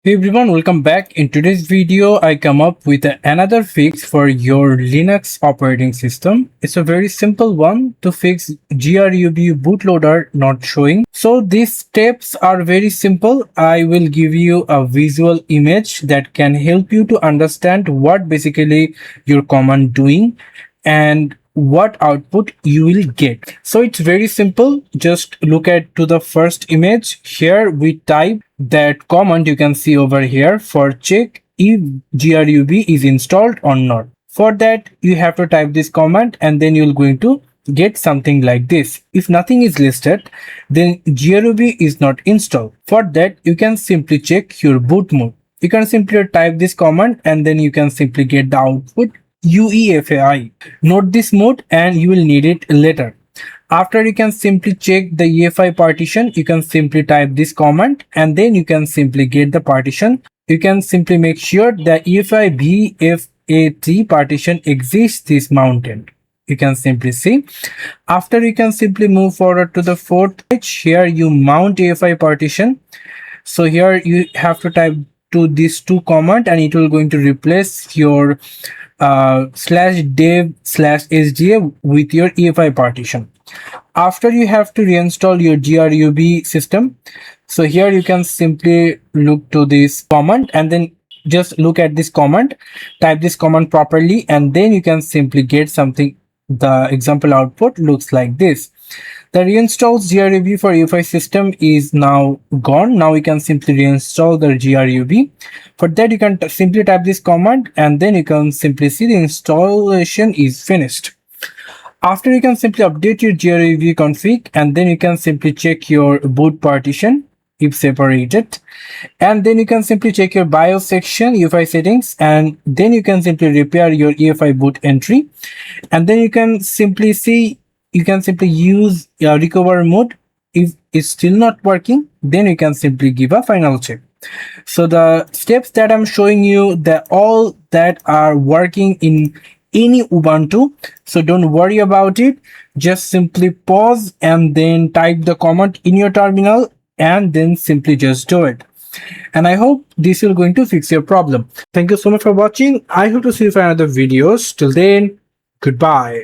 Hey everyone, welcome back. In today's video, I come up with another fix for your Linux operating system. It's a very simple one to fix GRUB bootloader not showing. So these steps are very simple. I will give you a visual image that can help you to understand what basically your command doing and what output you will get. So it's very simple. Just look at to the first image. Here we type that command you can see over here for check if GRUB is installed or not. For that you have to type this command and then you're going to get something like this. If nothing is listed, then GRUB is not installed. For that you can simply check your boot mode. You can simply type this command and then you can simply get the output UEFI. Note this mode and you will need it later. After you can simply check the UEFI partition, you can simply type this command and then you can simply get the partition. You can simply make sure the UEFI BFAT partition exists this mountain. You can simply see. After you can simply move forward to the fourth page. Here you mount UEFI partition. So here you have to type to these two command and it will going to replace your /dev/sda with your UEFI partition. After you have to reinstall your GRUB system. So here you can simply look to this command and then just look at this command, type this command properly, and then you can simply get something. The example output looks like this. The reinstalled GRUB for UEFI system is now gone. Now we can simply reinstall the GRUB. For that you can simply type this command and then you can simply see the installation is finished. After you can simply update your GRUB config and then you can simply check your boot partition if separated, and then you can simply check your BIOS section, UEFI settings, and then you can simply repair your UEFI boot entry, and then you can simply see. You can simply use recover mode. If it's still not working, then you can simply give a final check. So the steps that I'm showing you, that all that are working in any Ubuntu, so don't worry about it. Just simply pause and then type the command in your terminal and then simply just do it. And I hope this is going to fix your problem. Thank you so much for watching. I hope to see you for another videos. Till then, goodbye.